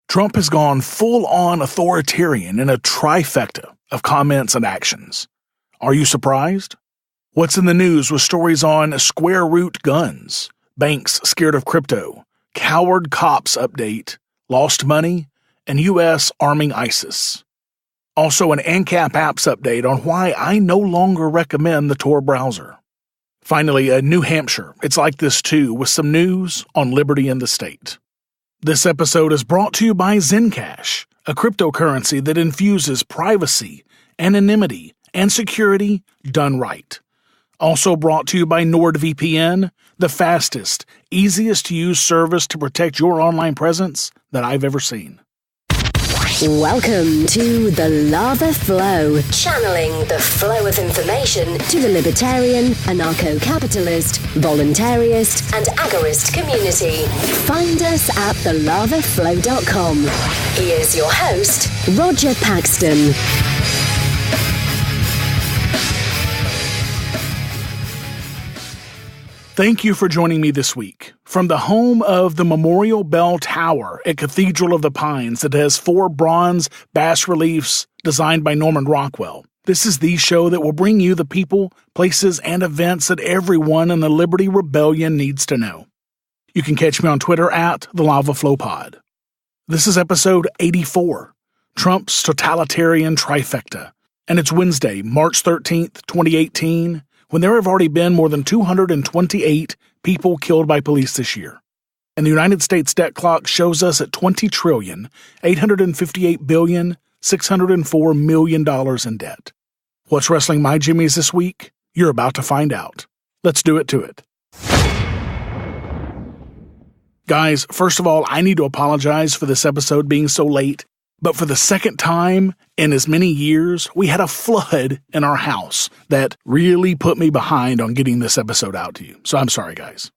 Trump has gone full-on authoritarian in a trifecta of comments and actions. Are you surprised? What's in the news with stories on square root guns, banks scared of crypto, coward cops update, lost money, and U.S. arming ISIS. Also an Ancap Apps update on why I no longer recommend the Tor Browser. Finally, New Hampshire, it's like this too, with some news on liberty in the state. This episode is brought to you by ZenCash, a cryptocurrency that infuses privacy, anonymity, and security done right. Also brought to you by NordVPN, the fastest, easiest to use service to protect your online presence that I've ever seen. Welcome to The Lava Flow, channeling the flow of information to the libertarian, anarcho-capitalist, voluntarist, and agorist community. Find us at thelavaflow.com. Here's your host, Roger Paxton. Thank you for joining me this week. From the home of the Memorial Bell Tower at Cathedral of the Pines that has 4 bronze bas-reliefs designed by Norman Rockwell, this is the show that will bring you the people, places, and events that everyone in the Liberty Rebellion needs to know. You can catch me on Twitter at TheLavaFlowPod. This is episode 84, Trump's Totalitarian Trifecta, and it's Wednesday, March 13th, 2018, when there have already been more than 228 people killed by police this year. And the United States debt clock shows us at $20,858,604 million in debt. What's wrestling my jimmies this week? You're about to find out. Let's do it to it. Guys, first of all, I need to apologize for this episode being so late. But for the second time in as many years, we had a flood in our house that really put me behind on getting this episode out to you. So I'm sorry, guys.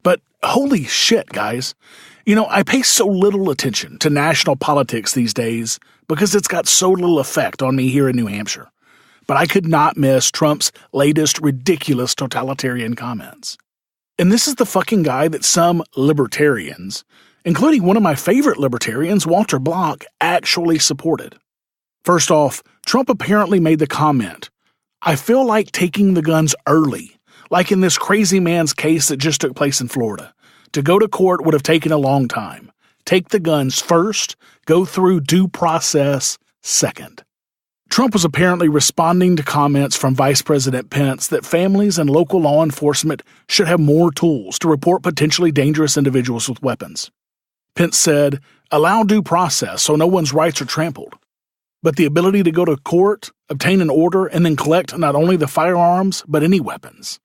But holy shit, guys. You know, I pay so little attention to national politics these days because it's got so little effect on me here in New Hampshire. But I could not miss Trump's latest ridiculous totalitarian comments. And this is the fucking guy that some libertarians, including one of my favorite libertarians, Walter Block, actually supported. First off, Trump apparently made the comment, "I feel like taking the guns early, like in this crazy man's case that just took place in Florida. To go to court would have taken a long time. Take the guns first, go through due process second." Trump was apparently responding to comments from Vice President Pence that families and local law enforcement should have more tools to report potentially dangerous individuals with weapons. Pence said, "Allow due process so no one's rights are trampled. But the ability to go to court, obtain an order, and then collect not only the firearms, but any weapons."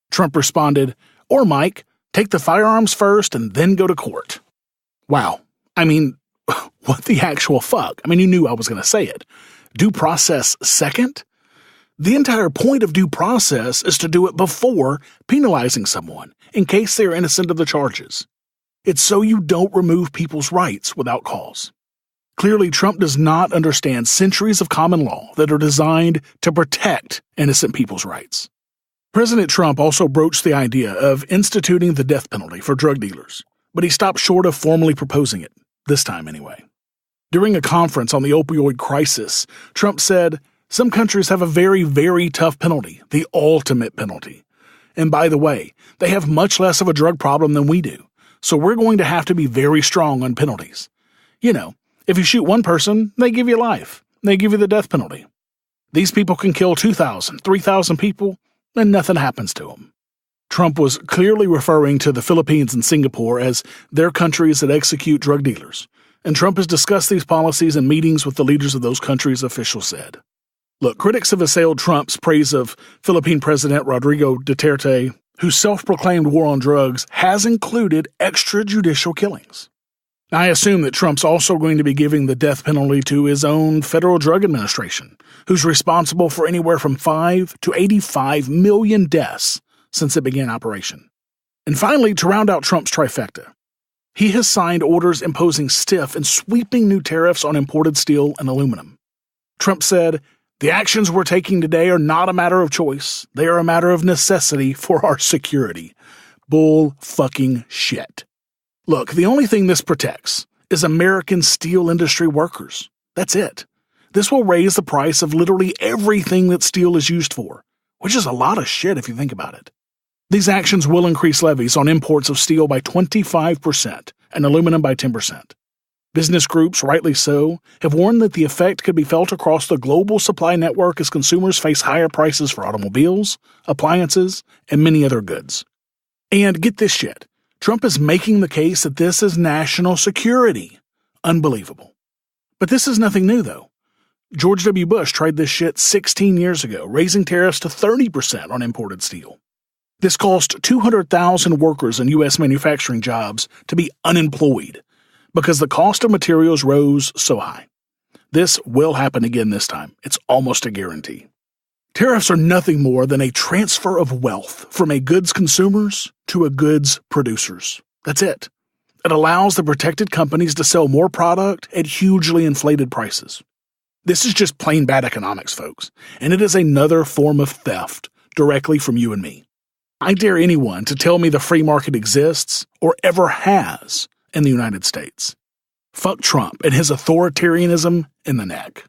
Trump responded, "Or Mike, take the firearms first and then go to court." Wow. I mean, what the actual fuck? I mean, you knew I was going to say it. Due process second? The entire point of due process is to do it before penalizing someone, in case they are innocent of the charges. It's so you don't remove people's rights without cause. Clearly, Trump does not understand centuries of common law that are designed to protect innocent people's rights. President Trump also broached the idea of instituting the death penalty for drug dealers, but he stopped short of formally proposing it, this time anyway. During a conference on the opioid crisis, Trump said, "Some countries have a very, very tough penalty, the ultimate penalty. And by the way, they have much less of a drug problem than we do. So we're going to have to be very strong on penalties. You know, if you shoot one person, they give you life. They give you the death penalty. These people can kill 2,000, 3,000 people, and nothing happens to them." Trump was clearly referring to the Philippines and Singapore as their countries that execute drug dealers. And Trump has discussed these policies in meetings with the leaders of those countries, officials said. Look, critics have assailed Trump's praise of Philippine President Rodrigo Duterte, whose self-proclaimed war on drugs has included extrajudicial killings. I assume that Trump's also going to be giving the death penalty to his own Federal Drug Administration, who's responsible for anywhere from 5 to 85 million deaths since it began operation. And finally, to round out Trump's trifecta, he has signed orders imposing stiff and sweeping new tariffs on imported steel and aluminum. Trump said, "The actions we're taking today are not a matter of choice. They are a matter of necessity for our security." Bull fucking shit. Look, the only thing this protects is American steel industry workers. That's it. This will raise the price of literally everything that steel is used for, which is a lot of shit if you think about it. These actions will increase levies on imports of steel by 25% and aluminum by 10%. Business groups, rightly so, have warned that the effect could be felt across the global supply network as consumers face higher prices for automobiles, appliances, and many other goods. And get this shit, Trump is making the case that this is national security. Unbelievable. But this is nothing new, though. George W. Bush tried this shit 16 years ago, raising tariffs to 30% on imported steel. This caused 200,000 workers in U.S. manufacturing jobs to be unemployed because the cost of materials rose so high. This will happen again this time. It's almost a guarantee. Tariffs are nothing more than a transfer of wealth from a goods consumers to a goods producers. That's it. It allows the protected companies to sell more product at hugely inflated prices. This is just plain bad economics, folks, and it is another form of theft directly from you and me. I dare anyone to tell me the free market exists or ever has in the United States. Fuck Trump and his authoritarianism in the neck.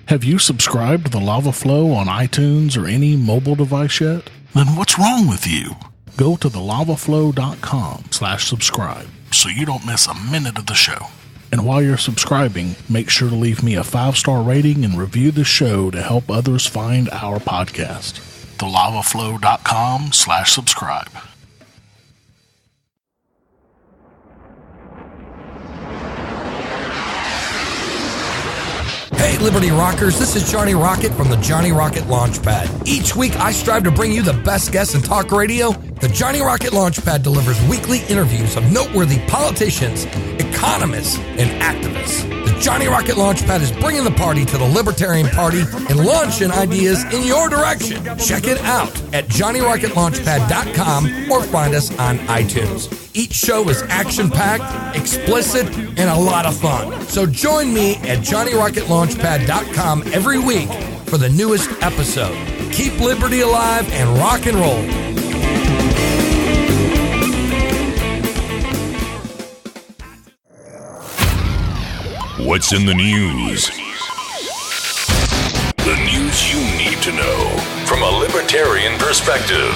Have you subscribed to the Lava Flow on iTunes or any mobile device yet? Then what's wrong with you? Go to thelavaflow.com/subscribe so you don't miss a minute of the show. And while you're subscribing, make sure to leave me a 5-star rating and review the show to help others find our podcast. thelavaflow.com/subscribe. Hey, Liberty Rockers, this is Johnny Rocket from the Johnny Rocket Launchpad. Each week, I strive to bring you the best guests in talk radio. The Johnny Rocket Launchpad delivers weekly interviews of noteworthy politicians, economists, and activists. The Johnny Rocket Launchpad is bringing the party to the Libertarian Party and launching ideas in your direction. Check it out at JohnnyRocketLaunchpad.com or find us on iTunes. Each show is action-packed, explicit, and a lot of fun. So join me at JohnnyRocketLaunchpad.com every week for the newest episode. Keep liberty alive and rock and roll. What's in the news? The news you need to know from a libertarian perspective.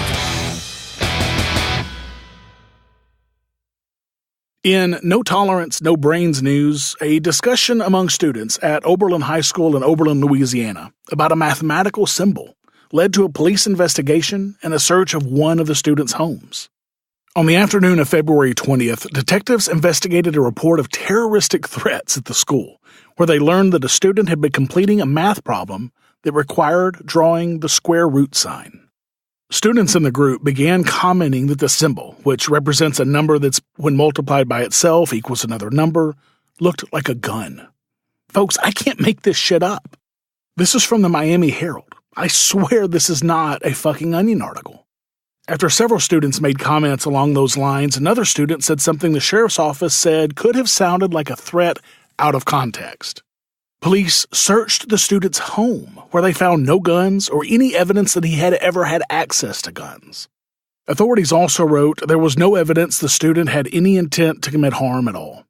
In No Tolerance, No Brains news, a discussion among students at Oberlin High School in Oberlin, Louisiana, about a mathematical symbol led to a police investigation and a search of one of the students' homes. On the afternoon of February 20th, detectives investigated a report of terroristic threats at the school, where they learned that a student had been completing a math problem that required drawing the square root sign. Students in the group began commenting that the symbol, which represents a number that's, when multiplied by itself, equals another number, looked like a gun. Folks, I can't make this shit up. This is from the Miami Herald. I swear this is not a fucking Onion article. After several students made comments along those lines, another student said something the sheriff's office said could have sounded like a threat out of context. Police searched the student's home, where they found no guns or any evidence that he had ever had access to guns. Authorities also wrote there was no evidence the student had any intent to commit harm at all.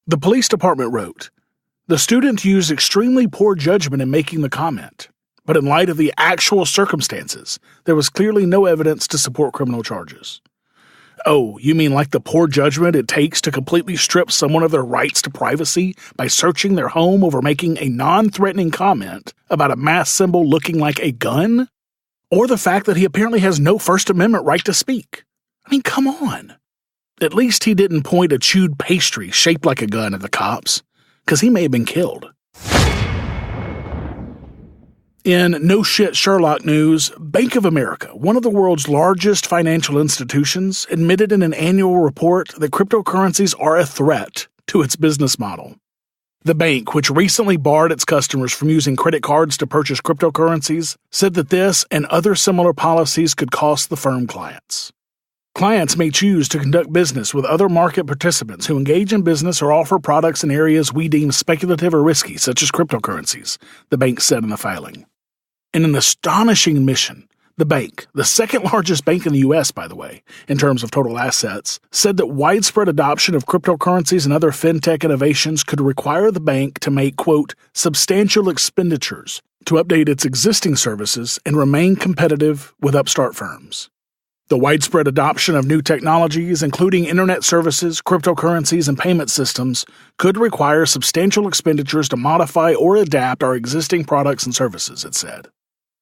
The police department wrote, the student used extremely poor judgment in making the comment, but in light of the actual circumstances, there was clearly no evidence to support criminal charges. Oh, you mean like the poor judgment it takes to completely strip someone of their rights to privacy by searching their home over making a non-threatening comment about a math symbol looking like a gun? Or the fact that he apparently has no First Amendment right to speak? I mean, come on. At least he didn't point a chewed pastry shaped like a gun at the cops, because he may have been killed. In No Shit Sherlock news, Bank of America, one of the world's largest financial institutions, admitted in an annual report that cryptocurrencies are a threat to its business model. The bank, which recently barred its customers from using credit cards to purchase cryptocurrencies, said that this and other similar policies could cost the firm clients. Clients may choose to conduct business with other market participants who engage in business or offer products in areas we deem speculative or risky, such as cryptocurrencies, the bank said in the filing. In an astonishing admission, The bank, the second largest bank in the U.S., by the way, in terms of total assets, said that widespread adoption of cryptocurrencies and other fintech innovations could require the bank to make, quote, substantial expenditures to update its existing services and remain competitive with upstart firms. The widespread adoption of new technologies, including internet services, cryptocurrencies, and payment systems, could require substantial expenditures to modify or adapt our existing products and services, it said.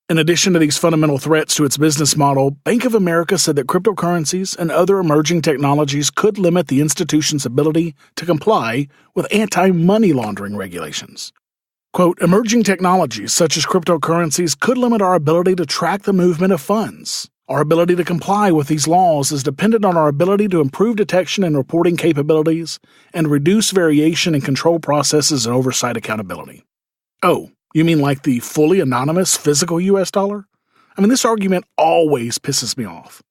In addition to these fundamental threats to its business model, Bank of America said that cryptocurrencies and other emerging technologies could limit the institution's ability to comply with anti-money laundering regulations. Quote, emerging technologies such as cryptocurrencies could limit our ability to track the movement of funds. Our ability to comply with these laws is dependent on our ability to improve detection and reporting capabilities and reduce variation in control processes and oversight accountability. Oh, you mean like the fully anonymous physical US dollar? I mean, this argument always pisses me off.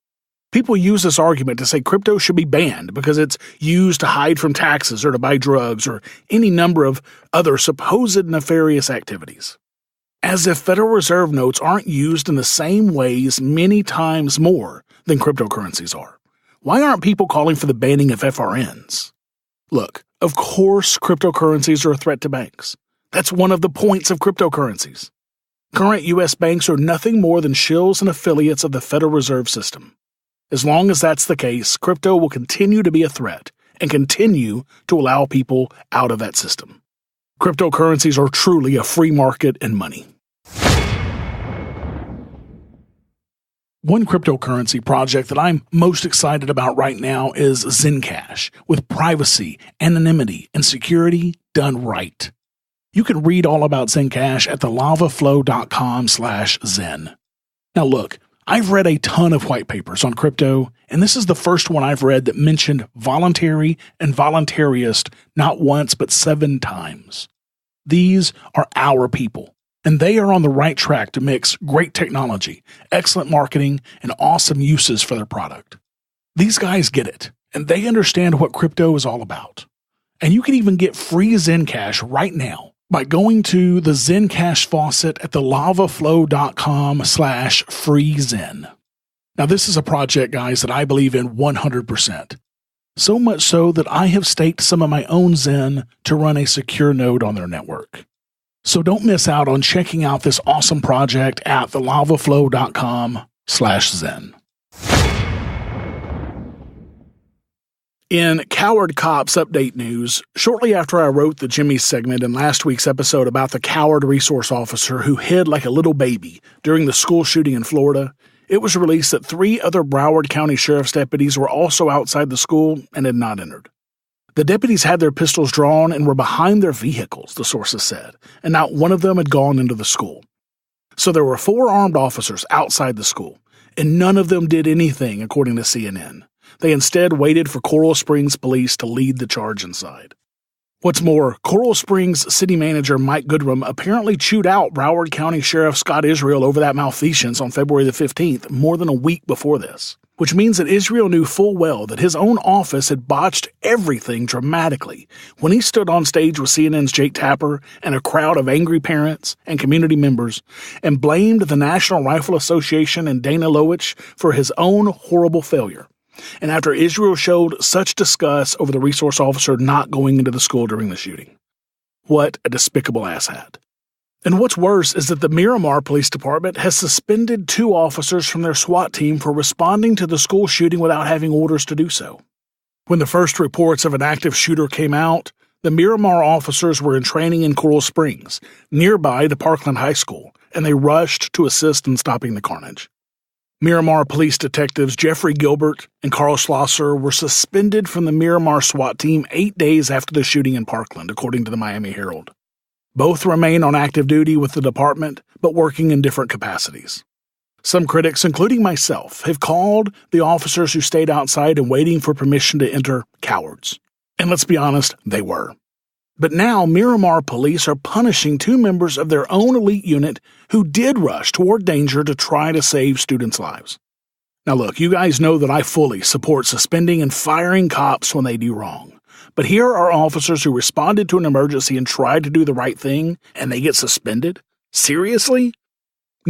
People use this argument to say crypto should be banned because it's used to hide from taxes or to buy drugs or any number of other supposed nefarious activities. As if Federal Reserve notes aren't used in the same ways many times more than cryptocurrencies are. Why aren't people calling for the banning of FRNs? Look, of course cryptocurrencies are a threat to banks. That's one of the points of cryptocurrencies. Current U.S. banks are nothing more than shills and affiliates of the Federal Reserve System. As long as that's the case, crypto will continue to be a threat and continue to allow people out of that system. Cryptocurrencies are truly a free market in money. One cryptocurrency project that I'm most excited about right now is ZenCash, with privacy, anonymity, and security done right. You can read all about ZenCash at thelavaflow.com/zen. Now look, I've read a ton of white papers on crypto, and this is the first one I've read that mentioned voluntary and voluntarist not once but 7 times. These are our people, and they are on the right track to mix great technology, excellent marketing, and awesome uses for their product. These guys get it, and they understand what crypto is all about. And you can even get free ZenCash right now by going to the ZenCash faucet at thelavaflow.com/freezen. Now, this is a project, guys, that I believe in 100%. So much so that I have staked some of my own Zen to run a secure node on their network. So don't miss out on checking out this awesome project at thelavaflow.com/zen. In Coward Cops Update News, shortly after I wrote the Jimmie's segment in last week's episode about the coward resource officer who hid like a little baby during the school shooting in Florida, it was released that 3 other Broward County Sheriff's deputies were also outside the school and had not entered. The deputies had their pistols drawn and were behind their vehicles, the sources said, and not one of them had gone into the school. So there were 4 armed officers outside the school, and none of them did anything, according to CNN. They instead waited for Coral Springs police to lead the charge inside. What's more, Coral Springs city manager Mike Goodrum apparently chewed out Broward County Sheriff Scott Israel over that malfeasance on February the 15th, more than a week before this, which means that Israel knew full well that his own office had botched everything dramatically when he stood on stage with CNN's Jake Tapper and a crowd of angry parents and community members and blamed the National Rifle Association and Dana Loesch for his own horrible failure. And after Israel showed such disgust over the resource officer not going into the school during the shooting. What a despicable asshat. And what's worse is that the Miramar Police Department has suspended 2 officers from their SWAT team for responding to the school shooting without having orders to do so. When the first reports of an active shooter came out, the Miramar officers were in training in Coral Springs, nearby the Parkland High School, and they rushed to assist in stopping the carnage. Miramar police detectives Jeffrey Gilbert and Carl Schlosser were suspended from the Miramar SWAT team 8 days after the shooting in Parkland, according to the Miami Herald. Both remain on active duty with the department, but working in different capacities. Some critics, including myself, have called the officers who stayed outside and waiting for permission to enter cowards. And let's be honest, they were. But now Miramar police are punishing 2 members of their own elite unit who did rush toward danger to try to save students' lives. Now look, you guys know that I fully support suspending and firing cops when they do wrong. But here are officers who responded to an emergency and tried to do the right thing, and they get suspended? Seriously?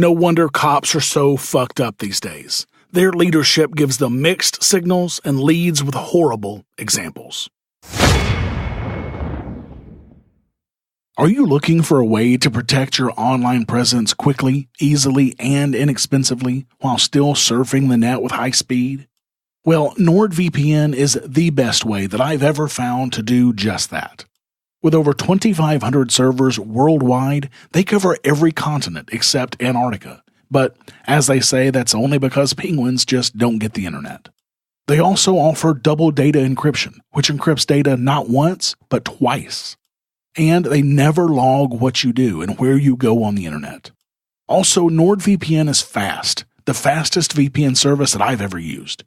No wonder cops are so fucked up these days. Their leadership gives them mixed signals and leads with horrible examples. Are you looking for a way to protect your online presence quickly, easily, and inexpensively while still surfing the net with high speed? Well, NordVPN is the best way that I've ever found to do just that. With over 2,500 servers worldwide, they cover every continent except Antarctica. But, as they say, that's only because penguins just don't get the internet. They also offer double data encryption, which encrypts data not once, but twice. And they never log what you do and where you go on the internet. Also, NordVPN is fast, the fastest VPN service that I've ever used.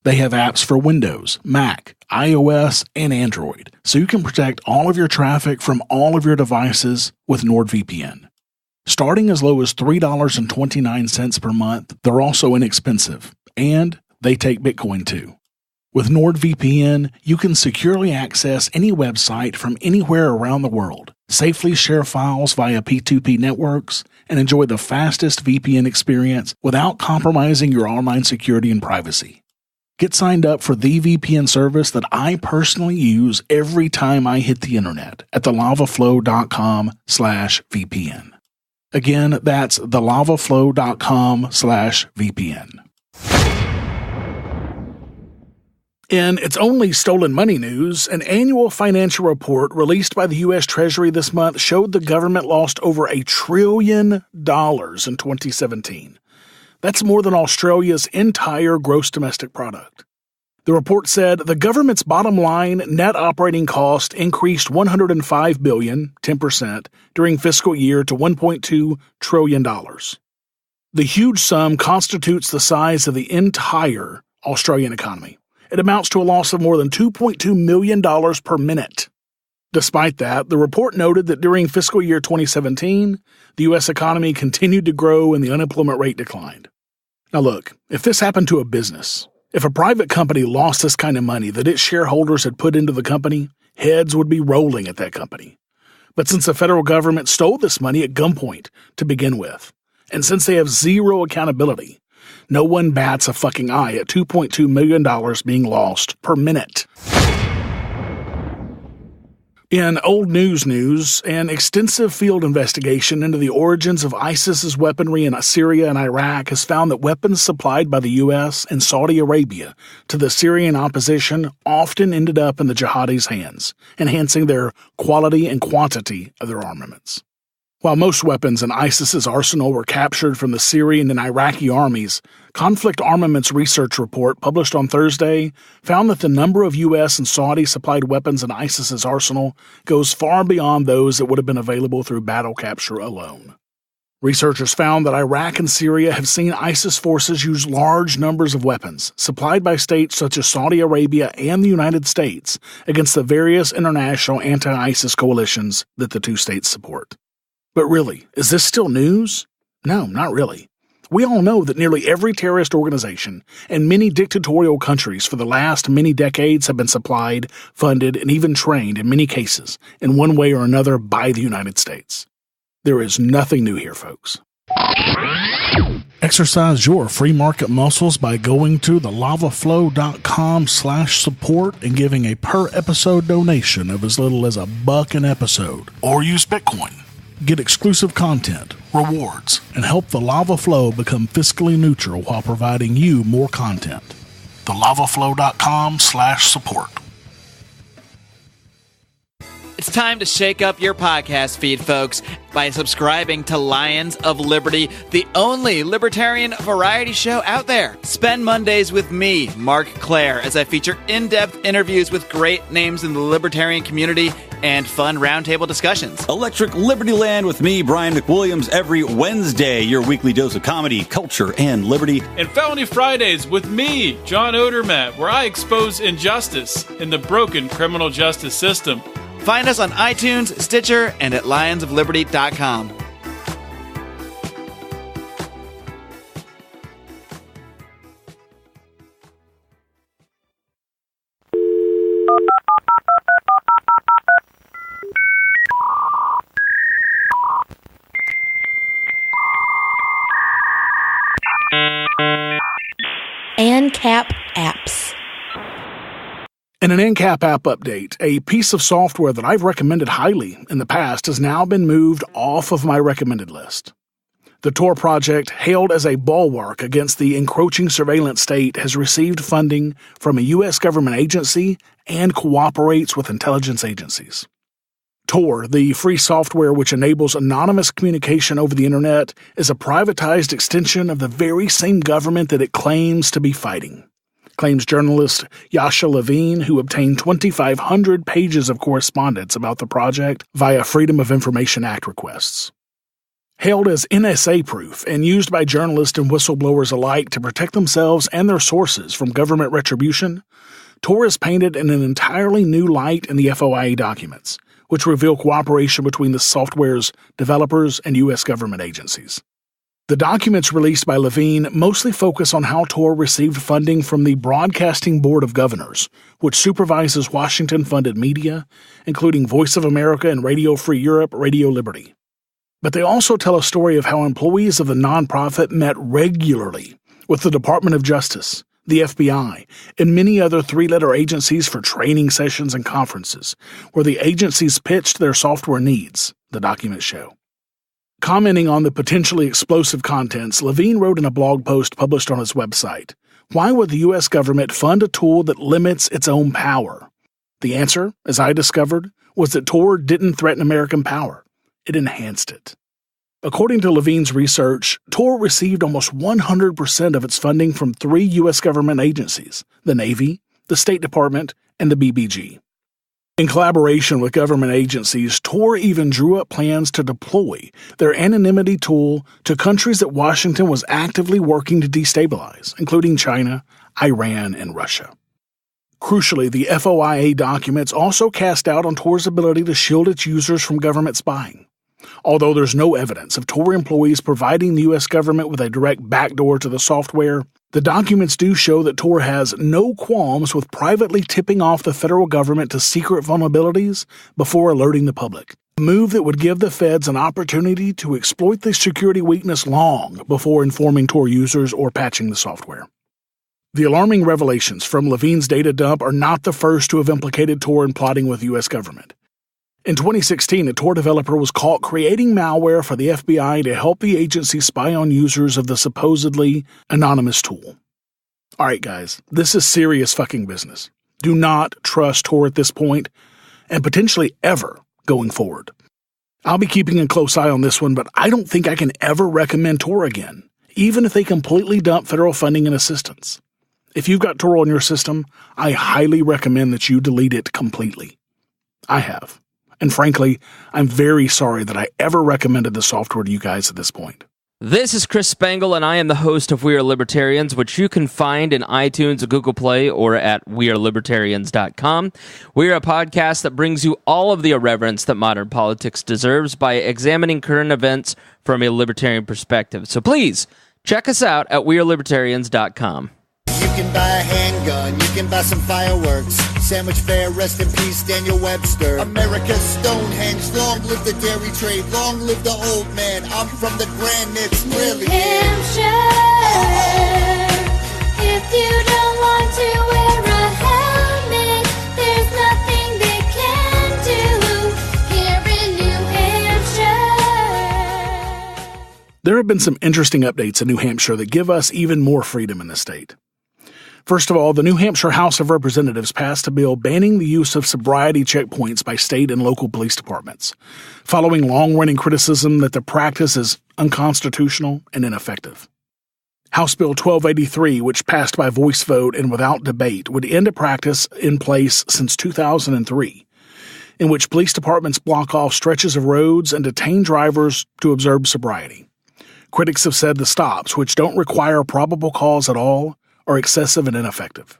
They have apps for Windows, Mac, iOS, and Android, so you can protect all of your traffic from all of your devices with NordVPN. Starting as low as $3.29 per month, they're also inexpensive, and they take Bitcoin too. With NordVPN, you can securely access any website from anywhere around the world, safely share files via P2P networks, and enjoy the fastest VPN experience without compromising your online security and privacy. Get signed up for the VPN service that I personally use every time I hit the internet at thelavaflow.com/VPN. Again, that's thelavaflow.com/VPN. In its only stolen money news, an annual financial report released by the U.S. Treasury this month showed the government lost over $1 trillion in 2017. That's more than Australia's entire gross domestic product. The report said the government's bottom line net operating cost increased $105 billion, 10%, during fiscal year to $1.2 trillion. The huge sum constitutes the size of the entire Australian economy. It amounts to a loss of more than $2.2 million per minute. Despite that, the report noted that during fiscal year 2017, the U.S. economy continued to grow and the unemployment rate declined. Now look, if this happened to a business, if a private company lost this kind of money that its shareholders had put into the company, heads would be rolling at that company. But since the federal government stole this money at gunpoint to begin with, and since they have zero accountability, no one bats a fucking eye at $2.2 million being lost per minute. In old news, an extensive field investigation into the origins of ISIS's weaponry in Syria and Iraq has found that weapons supplied by the U.S. and Saudi Arabia to the Syrian opposition often ended up in the jihadis' hands, enhancing their quality and quantity of their armaments. While most weapons in ISIS's arsenal were captured from the Syrian and Iraqi armies, Conflict Armaments Research Report published on Thursday found that the number of U.S. and Saudi-supplied weapons in ISIS's arsenal goes far beyond those that would have been available through battle capture alone. Researchers found that Iraq and Syria have seen ISIS forces use large numbers of weapons supplied by states such as Saudi Arabia and the United States against the various international anti-ISIS coalitions that the two states support. But really, is this still news? No, not really. We all know that nearly every terrorist organization and many dictatorial countries for the last many decades have been supplied, funded, and even trained in many cases, in one way or another, by the United States. There is nothing new here, folks. Exercise your free market muscles by going to thelavaflow.com/support and giving a per episode donation of as little as $1 an episode, or use Bitcoin. Get exclusive content, rewards, and help the Lava Flow become fiscally neutral while providing you more content. thelavaflow.com/support. It's time to shake up your podcast feed, folks, by subscribing to Lions of Liberty, the only libertarian variety show out there. Spend Mondays with me, Mark Claire, as I feature in-depth interviews with great names in the libertarian community and fun roundtable discussions. Electric Liberty Land with me, Brian McWilliams, every Wednesday, your weekly dose of comedy, culture, and liberty. And Felony Fridays with me, John Odermatt, where I expose injustice in the broken criminal justice system. Find us on iTunes, Stitcher, and at lionsofliberty.com. In an Ancap app update, a piece of software that I've recommended highly in the past has now been moved off of my recommended list. The Tor project, hailed as a bulwark against the encroaching surveillance state, has received funding from a U.S. government agency and cooperates with intelligence agencies. Tor, the free software which enables anonymous communication over the internet, is a privatized extension of the very same government that it claims to be fighting, claims journalist Yasha Levine, who obtained 2,500 pages of correspondence about the project via Freedom of Information Act requests. Hailed as NSA-proof and used by journalists and whistleblowers alike to protect themselves and their sources from government retribution, Tor is painted in an entirely new light in the FOIA documents, which reveal cooperation between the software's developers and U.S. government agencies. The documents released by Levine mostly focus on how Tor received funding from the Broadcasting Board of Governors, which supervises Washington-funded media, including Voice of America and Radio Free Europe, Radio Liberty. But they also tell a story of how employees of the nonprofit met regularly with the Department of Justice, the FBI, and many other three-letter agencies for training sessions and conferences, where the agencies pitched their software needs, the documents show. Commenting on the potentially explosive contents, Levine wrote in a blog post published on his website, "Why would the U.S. government fund a tool that limits its own power?" The answer, as I discovered, was that Tor didn't threaten American power. It enhanced it. According to Levine's research, Tor received almost 100% of its funding from 3 U.S. government agencies: the Navy, the State Department, and the BBG. In collaboration with government agencies, Tor even drew up plans to deploy their anonymity tool to countries that Washington was actively working to destabilize, including China, Iran, and Russia. Crucially, the FOIA documents also cast doubt on Tor's ability to shield its users from government spying. Although there's no evidence of Tor employees providing the U.S. government with a direct backdoor to the software, the documents do show that Tor has no qualms with privately tipping off the federal government to secret vulnerabilities before alerting the public, a move that would give the feds an opportunity to exploit the security weakness long before informing Tor users or patching the software. The alarming revelations from Levine's data dump are not the first to have implicated Tor in plotting with the U.S. government. In 2016, a Tor developer was caught creating malware for the FBI to help the agency spy on users of the supposedly anonymous tool. Alright guys, this is serious fucking business. Do not trust Tor at this point, and potentially ever going forward. I'll be keeping a close eye on this one, but I don't think I can ever recommend Tor again, even if they completely dump federal funding and assistance. If you've got Tor on your system, I highly recommend that you delete it completely. I have. And frankly, I'm very sorry that I ever recommended the software to you guys at this point. This is Chris Spangle, and I am the host of We Are Libertarians, which you can find in iTunes, Google Play, or at wearelibertarians.com. We are a podcast that brings you all of the irreverence that modern politics deserves by examining current events from a libertarian perspective. So please, check us out at wearelibertarians.com. You can buy a handgun, you can buy some fireworks. Sandwich Fair, rest in peace, Daniel Webster. America's Stonehenge, long live the dairy trade, long live the old man. I'm from the granites, really. New Hampshire, if you don't want to wear a helmet, there's nothing they can do here in New Hampshire. There have been some interesting updates in New Hampshire that give us even more freedom in the state. First of all, the New Hampshire House of Representatives passed a bill banning the use of sobriety checkpoints by state and local police departments, following long-running criticism that the practice is unconstitutional and ineffective. House Bill 1283, which passed by voice vote and without debate, would end a practice in place since 2003, in which police departments block off stretches of roads and detain drivers to observe sobriety. Critics have said the stops, which don't require probable cause at all, are excessive and ineffective.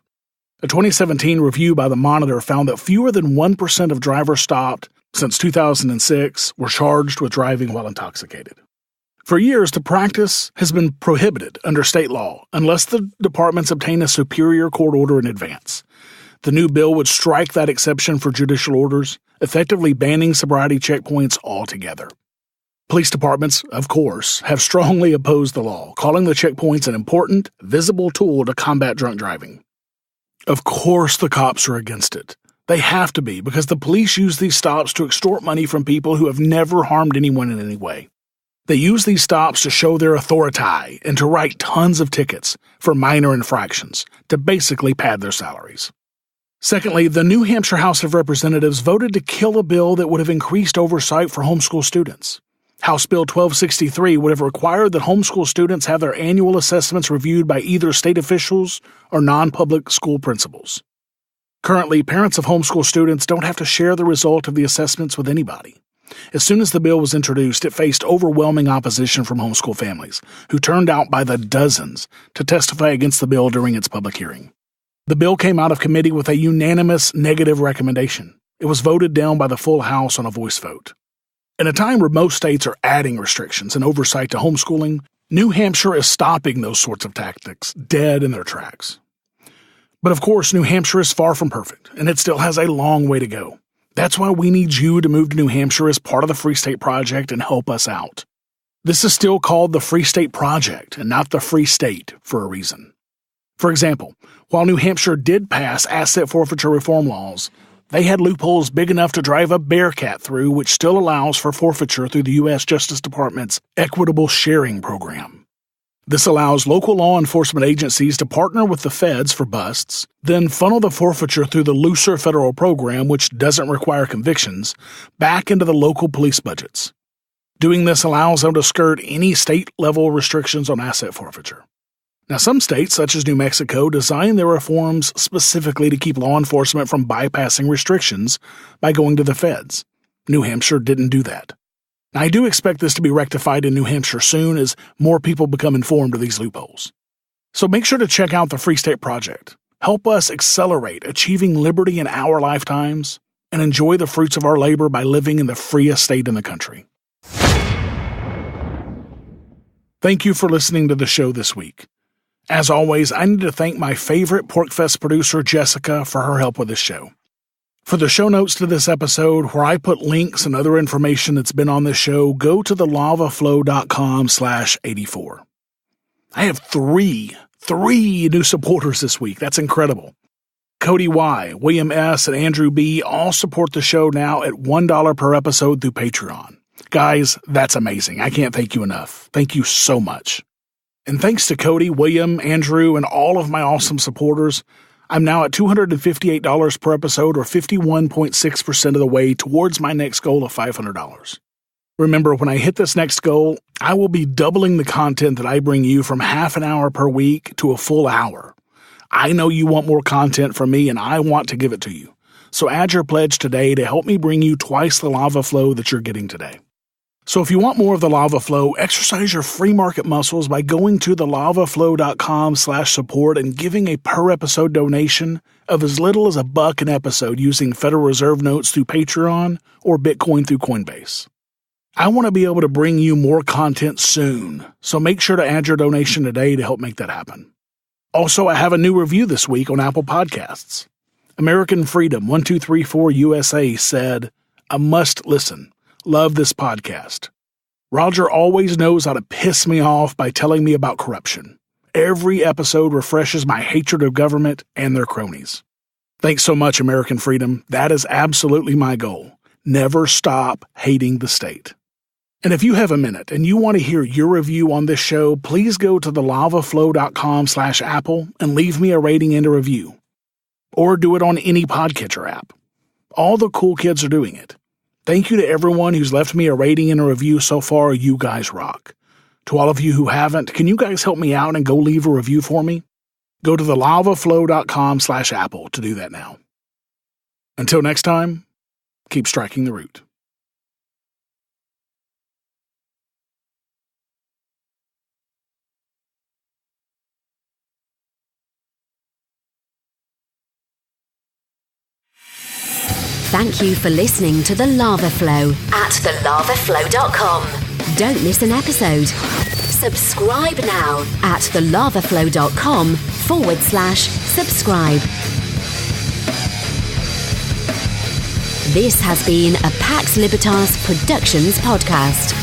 A 2017 review by the Monitor found that fewer than 1% of drivers stopped since 2006 were charged with driving while intoxicated. For years, the practice has been prohibited under state law unless the departments obtain a superior court order in advance. The new bill would strike that exception for judicial orders, effectively banning sobriety checkpoints altogether. Police departments, of course, have strongly opposed the law, calling the checkpoints an important, visible tool to combat drunk driving. Of course the cops are against it. They have to be, because the police use these stops to extort money from people who have never harmed anyone in any way. They use these stops to show their authority and to write tons of tickets for minor infractions to basically pad their salaries. Secondly, the New Hampshire House of Representatives voted to kill a bill that would have increased oversight for homeschool students. House Bill 1263 would have required that homeschool students have their annual assessments reviewed by either state officials or non-public school principals. Currently, parents of homeschool students don't have to share the result of the assessments with anybody. As soon as the bill was introduced, it faced overwhelming opposition from homeschool families, who turned out by the dozens to testify against the bill during its public hearing. The bill came out of committee with a unanimous negative recommendation. It was voted down by the full House on a voice vote. In a time where most states are adding restrictions and oversight to homeschooling, New Hampshire is stopping those sorts of tactics dead in their tracks. But of course, New Hampshire is far from perfect, and it still has a long way to go. That's why we need you to move to New Hampshire as part of the Free State Project and help us out. This is still called the Free State Project and not the Free State for a reason. For example, while New Hampshire did pass asset forfeiture reform laws, they had loopholes big enough to drive a Bearcat through, which still allows for forfeiture through the U.S. Justice Department's Equitable Sharing Program. This allows local law enforcement agencies to partner with the feds for busts, then funnel the forfeiture through the looser federal program, which doesn't require convictions, back into the local police budgets. Doing this allows them to skirt any state-level restrictions on asset forfeiture. Now, some states, such as New Mexico, design their reforms specifically to keep law enforcement from bypassing restrictions by going to the feds. New Hampshire didn't do that. Now, I do expect this to be rectified in New Hampshire soon as more people become informed of these loopholes. So make sure to check out the Free State Project. Help us accelerate achieving liberty in our lifetimes and enjoy the fruits of our labor by living in the freest state in the country. Thank you for listening to the show this week. As always, I need to thank my favorite PorkFest producer, Jessica, for her help with this show. For the show notes to this episode, where I put links and other information that's been on this show, go to thelavaflow.com/84. I have three new supporters this week. That's incredible. Cody Y., William S., and Andrew B. all support the show now at $1 per episode through Patreon. Guys, that's amazing. I can't thank you enough. Thank you so much. And thanks to Cody, William, Andrew, and all of my awesome supporters, I'm now at $258 per episode, or 51.6% of the way towards my next goal of $500. Remember, when I hit this next goal, I will be doubling the content that I bring you from half an hour per week to a full hour. I know you want more content from me, and I want to give it to you. So add your pledge today to help me bring you twice the lava flow that you're getting today. So if you want more of the lava flow, exercise your free market muscles by going to thelavaflow.com/support and giving a per episode donation of as little as $1 an episode using Federal Reserve notes through Patreon or Bitcoin through Coinbase. I want to be able to bring you more content soon, so make sure to add your donation today to help make that happen. Also, I have a new review this week on Apple Podcasts. American Freedom 1234 USA said, "A must listen. Love this podcast. Roger always knows how to piss me off by telling me about corruption. Every episode refreshes my hatred of government and their cronies." Thanks so much, American Freedom. That is absolutely my goal. Never stop hating the state. And if you have a minute and you want to hear your review on this show, please go to thelavaflow.com/Apple and leave me a rating and a review. Or do it on any podcatcher app. All the cool kids are doing it. Thank you to everyone who's left me a rating and a review so far. You guys rock. To all of you who haven't, can you guys help me out and go leave a review for me? Go to thelavaflow.com/Apple to do that now. Until next time, keep striking the root. Thank you for listening to The Lava Flow at thelavaflow.com. Don't miss an episode. Subscribe now at thelavaflow.com/subscribe. This has been a Pax Libertas Productions podcast.